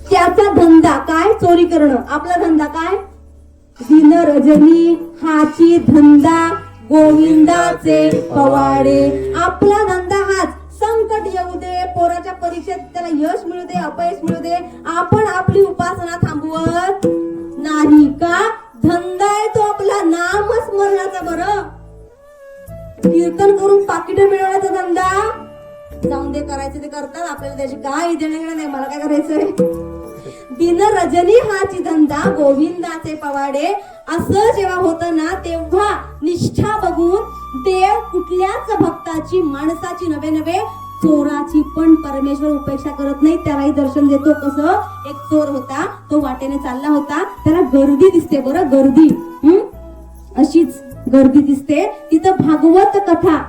त्याचा धंदा काय? चोरी करणं. आपला धंदा काय? दिन रजनी हाची धंदा गोविंदाचे पवाडे. आपला धंदा हाच. संकट येऊ दे, पोराच्या परीक्षेत त्याला यश मिळू दे, अपयश मिळू दे, आपण आपली उपासना थांबवत नाही. का? धंदा आहे तो आपला नामस्मरणाचा. बरं, कीर्तन करून पाकिट मिळवण्याचा धंदा जाऊन दे, करायचे ते करतात, आपल्याला त्याची काय देणं नाही, मला काय करायचंय. दिन रजनी हाची धंदा गोविंदाचे पवाडे. असं जेव्हा होतं ना, तेव्हा निष्ठा बघून देव कुठल्याच भक्ताची, माणसाची नव्हे नव्हे चोराची पण परमेश्वर उपेक्षा करत नाही. त्यालाही दर्शन देतो. कसं? एक चोर होता, तो वाटेने चालला होता, त्याला गर्दी दिसते. बरं, गर्दी अशीच गर्दी दिसते. तिथं भागवत कथा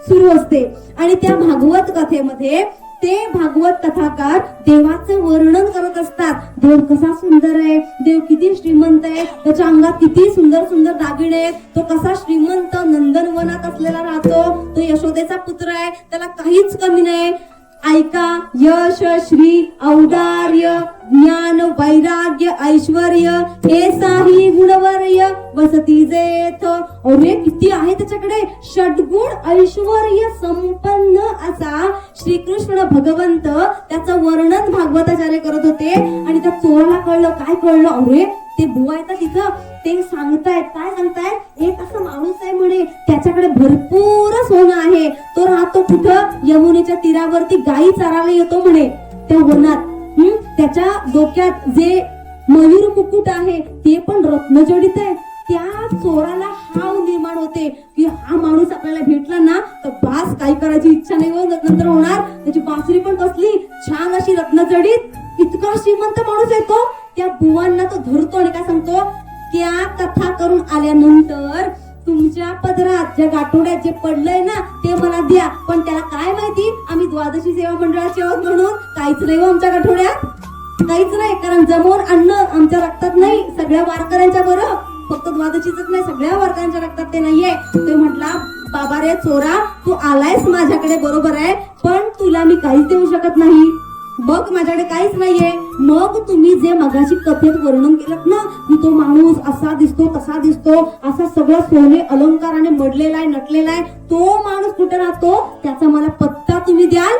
सुरू असते आणि त्या भागवत कथेमध्ये ते भागवत कथाकार देवाचं वर्णन करत असतात. देव कसा सुंदर आहे, देव किती श्रीमंत आहे, त्याच्या अंगात किती सुंदर सुंदर दागिने आहेत, तो कसा श्रीमंत नंदनवनात असलेला राहतो, तो यशोदेचा पुत्र आहे, त्याला काहीच कमी नाही. ऐका, यश श्री औदार्य ज्ञान वैराग्य ऐश्वर्य हे साही गुणवर्य वसती जेथ. अरे किती आहे त्याच्याकडे, षड्गुण ऐश्वर्य संपन्न असा श्रीकृष्ण भगवंत त्याचं वर्णन भागवताचार्य करत होते. आणि त्या चोराला कळलं. काय कळलं? अरे ते बुवा येतात तिथं, ते सांगतायत. काय सांगतायत? एक असा माणूस आहे म्हणे, त्याच्याकडे भरपूर सोनं आहे, तो राहतो कुठं? यमुनेच्या तीरावरती गायी चारायला येतो म्हणे त्या वनात. त्याच्या डोक्यात जे मयूर मुकुट आहे ते पण रत्नजडित आहे. त्या चोराला हाव निर्माण होते की हा माणूस आपल्याला भेटला ना तर बास, काही करायची इच्छा नाही नंतर होणार. त्याची बासरी पण कसली छान अशी रत्नजडित. इतका श्रीमंत माणूस आहे तो. त्या बुवांना तो धरतो आणि काय सांगतो? त्या कथा करून आल्यानंतर तुमच्या पदरात ज्या गाठोड्यात जे पडलंय ना ते मला द्या. पण त्याला काय माहिती, आम्ही द्वादशी सेवा मंडळाचे आहोत म्हणून काहीच नाही आमच्या गाठोड्यात, काहीच नाही. कारण जमवून अन्न आमच्या रक्तात नाही, सगळ्या वारकऱ्यांच्या. बरं, फक्त द्वादशीच नाही, सगळ्या वारकऱ्यांच्या रक्तात ते नाहीये. तो म्हटला, बाबा रे चोरा, तू आलायस माझ्याकडे बरोबर आहे, पण तुला मी काहीच देऊ शकत नाही. बघ माझ्याकडे काहीच नाहीये. मग तुम्ही जे मगाशी कथेत वर्णन केलं ना की तो माणूस असा दिसतो तसा दिसतो, असा सगळं सोने अलंकाराने मडलेला आहे, नटलेला आहे, तो माणूस कुठे राहतो त्याचा मला पत्ता तुम्ही द्याल.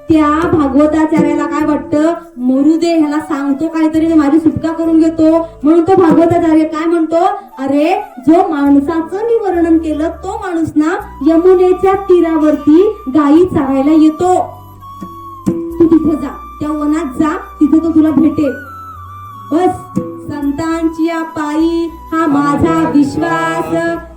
त्या भागवताचार्याला काय वाटतं, मरू दे, ह्याला सांगतो काहीतरी, माझी सुटका करून घेतो. म्हणून तो भागवताचार्य काय म्हणतो, अरे जो माणसाचं मी वर्णन केलं तो माणूस ना यमुनेच्या तीरावरती गायी चारायला येतो. तू तिथे जा, त्या वनात जा, तिथे तो तुला भेटेल. बस, संतांची पायी हा माझा विश्वास,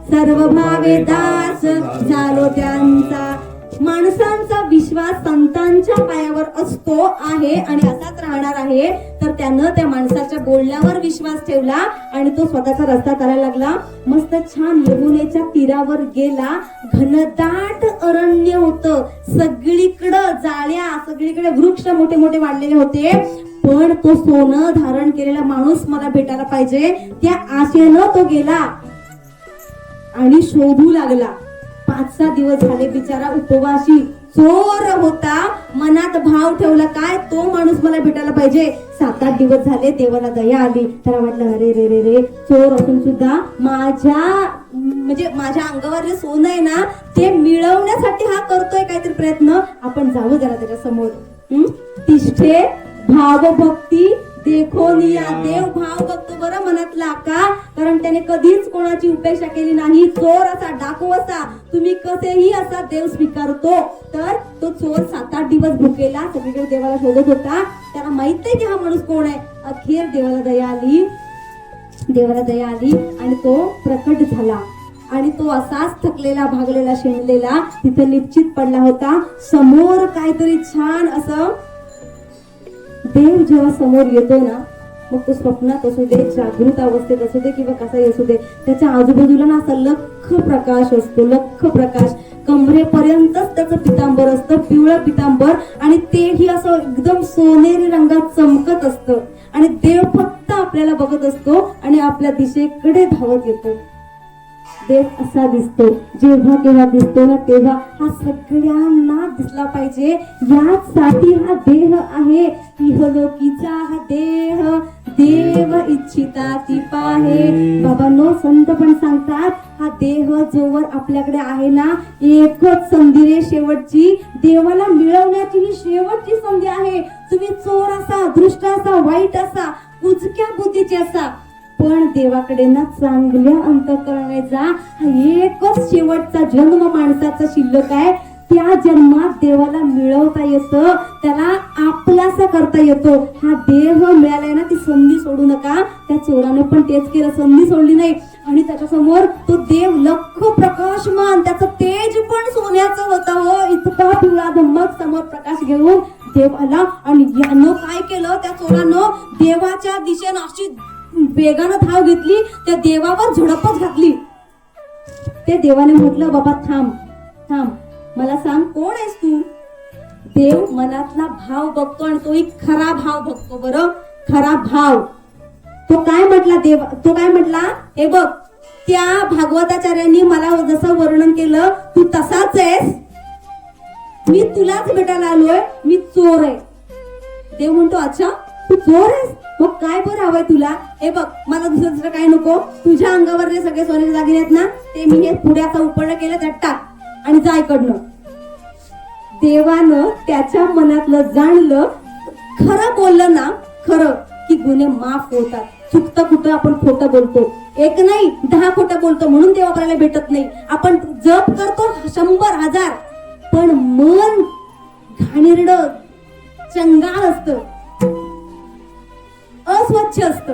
सर्व भावे दास झालो त्यांचा. माणसांचा विश्वास संतांच्या पायावर असतो आहे आणि असाच राहणार आहे. तर त्यानं त्या माणसाच्या बोलण्यावर विश्वास ठेवला आणि तो स्वतःचा रस्ता करायला लागला. मस्त छान यमुनेच्या तीरावर गेला. घनदाट अरण्य होतं, सगळीकडं जाळ्या, सगळीकडे वृक्ष मोठे मोठे वाढलेले होते. पण तो सोनं धारण केलेला माणूस मला भेटायला पाहिजे, त्या आशेनं तो गेला आणि शोधू लागला. 5-6 दिवस झाले, बिचारा उपवासी चोर होता, मनात भाव ठेवला काय, तो माणूस मला भेटायला पाहिजे. 7-8 दिवस झाले, देवाला दया आली. त्याला वाटलं, अरे रे रे रे, चोर असून सुद्धा माझ्या अंगावर जे सोनं आहे ना ते मिळवण्यासाठी हा करतोय काहीतरी प्रयत्न. आपण जाऊ जरा त्याच्या समोर. तिष्ठे भावभक्ती देखोनिया. देव भाव बघतो बरं मनातला. का? कारण त्याने कधीच कोणाची उपेक्षा केली नाही. चोर असा, डाकू असा, तुम्ही कसेही असा, देव स्वीकारतो. तर तो चोर 7-8 दिवस भुकेला, सगळीकडे देवाला शोधत होता. त्याला माहित नाही की हा माणूस कोण आहे. अखेर देवाला दया आली, देवाला दया आली आणि तो प्रकट झाला. आणि तो असाच थकलेला, भागलेला, शेणलेला तिथे निश्चित पडला होता. समोर काहीतरी छान असं. देव जेव्हा समोर येतो ना, मग तो स्वप्नात असू दे, जागृत अवस्थेत असू दे किंवा कसाही असू दे, त्याच्या आजूबाजूला ना असा लख प्रकाश असतो, लख प्रकाश. कमरेपर्यंतच त्याचं पितांबर असतं, पिवळं पितांबर, आणि तेही असं एकदम सोनेरी रंगात चमकत असतं. आणि देव फक्त आपल्याला बघत असतो आणि आपल्या दिशेकडे धावत येतो. देव असा दिसतो, जेव्हा केव्हा दिसतो ना तेव्हा हा सगळ्यांना दिसला पाहिजे. यासाठी हा देह आहे, इहलोकीचा हा देह देव इच्छिता ती पाहे. बाबांनो, संत पण सांगतात हा देह जोवर आपल्याकडे आहे ना, एकच संधी रे शेवटची, देवाला मिळवण्याची ही शेवटची संधी आहे. तुम्ही चोर असा, दृष्ट असा, वाईट असा, कुचक्या बुद्धीचे असा, पण देवाकडे ना चांगल्या अंतःकरणाने जा. हा एकच शेवटचा जन्म माणसाचा शिल्लक आहे. त्या जन्मात देवाला मिळवता येतं, त्याला आपलासा करता येतो. हा देह मिळालाय ना, ती संधी सोडू नका. त्या चोराने पण तेच केलं, संधी सोडली नाही. आणि त्याच्यासमोर तो देव लख प्रकाशमान, त्याचं तेज पण सोन्याचं होतं हो, इतका पिवळा धम्मक समोर प्रकाश घेऊन देव आला. आणि यानं काय केलं, त्या चोरानं देवाच्या दिशेनं अशी वेगानं धाव घेतली, त्या देवावर झडपच घातली. त्या देवाने म्हटलं, बाबा थांब थांब, मला सांग कोण आहेस तू. देव मनातला भाव बघतो आणि तो एक खरा भाव बघतो. बरं, खरा भाव. तो काय म्हटला देव, तो काय म्हटला, हे बघ, त्या भागवताचार्यांनी मला जसं वर्णन केलं तू तसाच आहेस, मी तुलाच भेटायला आलोय, मी चोर आहे. देव म्हणतो, अच्छा तू चोर आहेस, मग काय बरं हवंय तुला. हे बघ, मला दुसरं काय नको, तुझ्या अंगावर जे सगळे सोन्याचे दागिने आहेत ना, ते मी हे पुढ्याचा उपर्ण केलं, त्यात टाक आणि जा इकडनं. देवानं त्याच्या मनातलं जाणलं. खरं बोललं ना, खरं की गुन्हे माफ होतात. चुकतं कुठं आपण खोटं बोलतो, एक नाही 10 खोटं बोलतो, म्हणून देव आपल्याला भेटत नाही. आपण जप करतो 100,000, पण मन घाणेरडं चंगाळ असतं, अस्वच्छ असतं,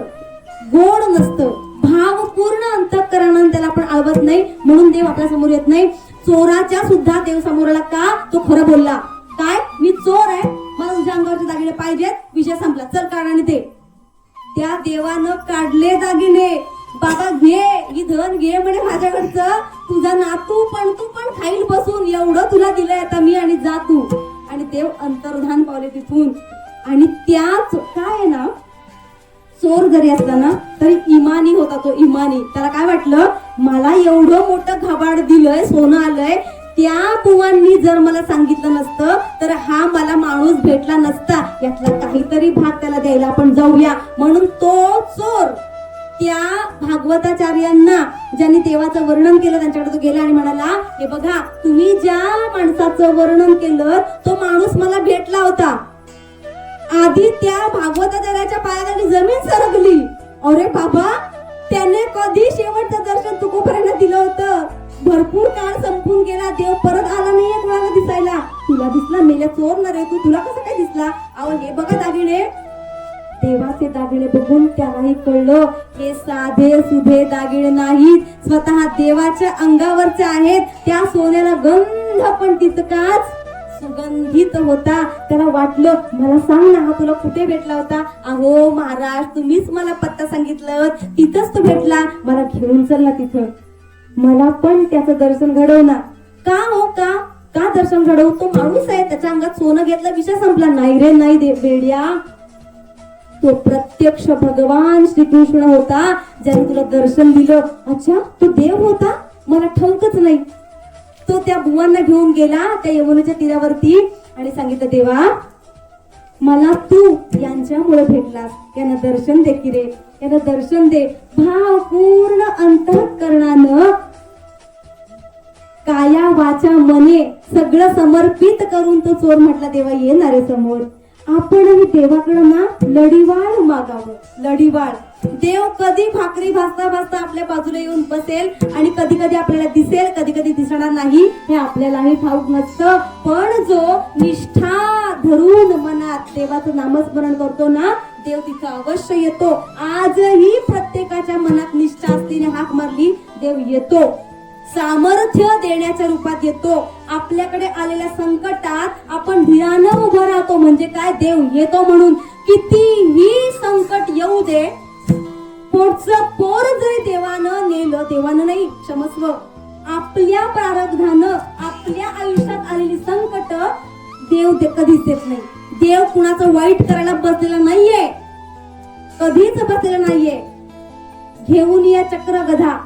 गोड नसतं, भावपूर्ण अंतःकरणाने त्याला आपण आवडत नाही, म्हणून देव आपल्या समोर येत नाही. चोराच्या सुद्धा देव समोर आला का, तो खरं बोलला. काय, मी चोर आहे, मला तुझ्या अंगावरचे दागिने पाहिजेत, विषय संपला, चल काढ दे. त्या देवानं काढले दागिने. बाबा घे, ही धन घे म्हणे माझ्याकडचं, तुझा नातू पण तू पण खाईल बसून, एवढं तुला दिलंय आता मी, आणि जा तू. आणि देव अंतर्धान पावले तिथून. आणि त्याच काय आहे ना, चोर जरी असला ना तरी इमानी होता तो, इमानी. त्याला काय वाटलं, मला एवढं मोठं घाबाड दिलंय, सोनं आलंय, त्या बुवांनी जर मला सांगितलं नसतं तर हा मला माणूस भेटला नसता, यातला काहीतरी भाग त्याला द्यायला आपण जाऊया. म्हणून तो चोर त्या भागवताचार्यांना ज्यांनी देवाचं वर्णन केलं त्यांच्याकडे तो गेला आणि म्हणाला, हे बघा, तुम्ही ज्या माणसाचं वर्णन केलं तो माणूस मला भेटला होता. आधी त्या भागवताचार्याच्या पायाखाली जमीन सरकली. अरे बाबा, त्याने कधी शेवटचं दर्शन तुकोपर्यंत दिलं होतं. भरपूर काळ संपून गेला, देव परत आला नाहीये कोणाला दिसायला. तुला दिसला, मेल्या चोर ना रे तू, तुला कसं काय दिसला. अहो हे बघा दागिने. देवाचे दागिने बघून त्यालाही कळलं हे साधे सुधे दागिने नाहीत, स्वतः देवाच्या अंगावरचे आहेत. त्या सोन्याला गंध पण तितकाच सुगंधित होता. त्याला वाटलं, मला सांग ना, हा तुला कुठे भेटला होता. अहो महाराज, तुम्हीच मला पत्ता सांगितलं, तिथंच तो भेटला, मला घेऊन चल ना तिथं, मला पण त्याचं दर्शन घडव ना. का हो, का दर्शन घडवू, तो माणूस आहे, त्याच्या अंगात सोनं घेतलं, विषय संपला. नाही रे नाही बेड्या, तो प्रत्यक्ष भगवान श्रीकृष्ण होता ज्याने तुला दर्शन दिलं. अच्छा, तो देव होता, मला ठाऊकच नाही. तो त्या बुवांना घेऊन गेला त्या यमुनेच्या तीरावरती आणि सांगितलं, देवा मला तू यांच्यामुळे भेटलास, यांना दर्शन दे की रे, यांना दर्शन दे. भावपूर्ण अंतःकरणानं काया वाचा मने सगळं समर्पित करून तो चोर म्हटला, देवा येणार आहे समोर. आपणही देवाकडं ना लढीवाळ मागावं, लढीवाळ. देव कधी भाकरी भाजता भाजता आपल्या बाजूला येऊन बसेल आणि कधी कधी आपल्याला दिसेल, कधी कधी दिसणार नाही, हे आपल्यालाही ठाऊक नसतं. पण जो निष्ठा धरून मनात देवाचं नामस्मरण करतो ना, देव तिथं अवश्य येतो. आजही प्रत्येकाच्या मनात निष्ठा असतीने हाक मारली, देव येतो, सामर्थ्य देण्याच्या रूपात येतो. आपल्याकडे आलेल्या संकटात आपण धीरानं उभं राहतो, म्हणजे काय, देव येतो म्हणून. कितीही संकट येऊ दे, पोटचं पोर जरी देवानं नेलं, देवानं नाही, क्षमस्व, आपल्या प्रारब्धानं आपल्या आयुष्यात आलेली संकट देव कधीच देत नाही. देव कुणाचं वाईट करायला बसलेला नाहीये, कधीच बसलेला नाहीये. घेऊन या चक्र गधा,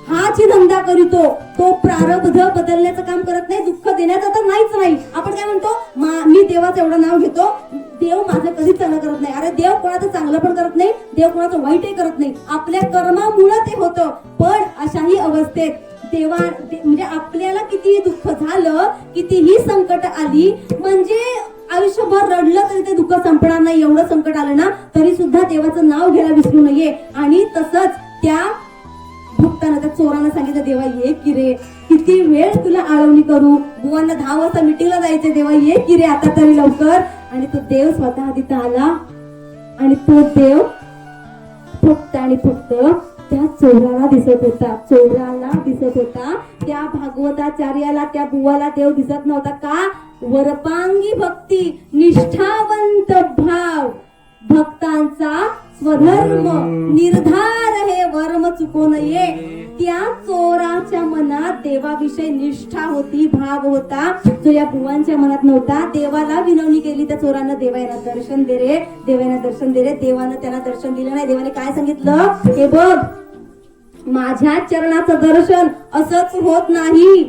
हाची धंदा करीतो, तो प्रारब्ध बदलण्याचं काम करत नाही, दुःख देण्याचं तर नाहीच नाही. आपण काय म्हणतो, मी देवाचं एवढं नाव घेतो, देव माझं कधीच चांगलं करत नाही. अरे देव कोणाचं चांगलं पण करत नाही, देव कोणाचं वाईटही करत नाही, आपल्या कर्मामुळे ते होतं. पण अशाही अवस्थेत म्हणजे आपल्याला कितीही दुःख झालं, कितीही संकट आली, म्हणजे आयुष्यभर रडलं तरी ते दुःख संपणार नाही. एवढं संकट आलं ना तरी सुद्धा देवाचं नाव घ्यायला विसरू नये. आणि तसंच त्या भक्तानं, त्या चोरानं सांगितलं, देवा ये की रे, किती वेळ तुला आळवणी करू, बुवांना 10 वाजता मिटिंगला जायचे, देवा ये की रे आता तरी लवकर. आणि तो देव स्वतः तिथं आला आणि तो देव फक्त आणि फक्त त्या चोराला दिसत होता, चोराला दिसत होता. त्या भागवताचार्याला, त्या बुवाला देव दिसत नव्हता. का? वरपांगी भक्ती, निष्ठावंत भाव, भक्तांचा स्वधर्म निर्धार, हे वर्म चुको नये. त्या चोराच्या मनात देवाविषयी निष्ठा होती, भाव होता, जो या बुवांच्या मनात नव्हता. देवाला विनवणी केली त्या चोरानं, देवाला दर्शन दे रे, देवाला दर्शन दे रे. देवानं त्यांना दर्शन दिलं नाही. देवाने काय सांगितलं, हे बघ, माझ्या चरणाचं दर्शन असंच होत नाही.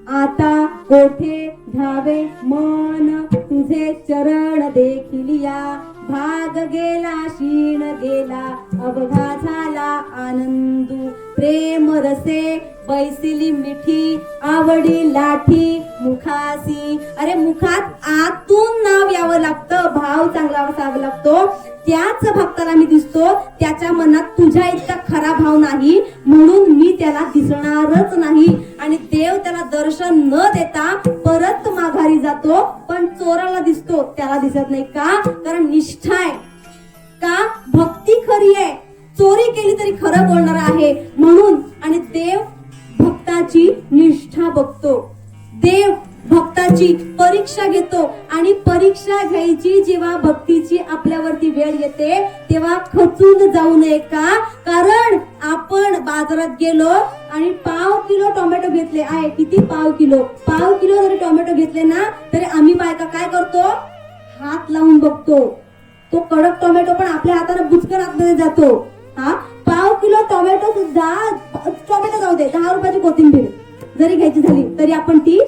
आता कोठे धावे मन, तुझे चरण देखील या. भाग गेला, शीण गेला, अवघा झाला आनंदू. प्रेम रसे बैसिली मिठी, आवडी लाठी मुखासी. अरे मुखात आतून नाव यावं लागतं, भाव चांगला असावा लागतो. त्याच भक्ताला मी दिसतो, त्याच्या मनात तुझ्या इतका खरा भाव नाही, म्हणून मी त्याला दिसणारच नाही. आणि देव त्याला दर्शन न देता परत माघारी जातो. पण चोराला दिसतो, त्याला दिसत नाही. का? कारण निष्ठा आहे. का? भक्ती खरी आहे, चोरी केली तरी खरं बोलणार आहे म्हणून. आणि देव भक्ताची निष्ठा बघतो, देव भक्ताची परीक्षा घेतो. आणि परीक्षा घ्यायची जेव्हा भक्तीची आपल्यावरती वेळ येते, तेव्हा खचून जाऊ नये. का? कारण आपण बाजारात गेलो आणि पाव किलो टोमॅटो घेतले आहे. किती? पाव किलो जरी टोमॅटो घेतले ना, तरी आम्ही बायका काय करतो, हात लावून बघतो. तो कडक टोमॅटो पण आपल्या हाताने बुचकन आतमध्ये जातो. हा, पाव किलो टोमॅटो सुद्धा, टोमॅटो जाऊ दे, 10 रुपयाची कोथिंबीर जरी घ्यायची झाली तरी आपण ती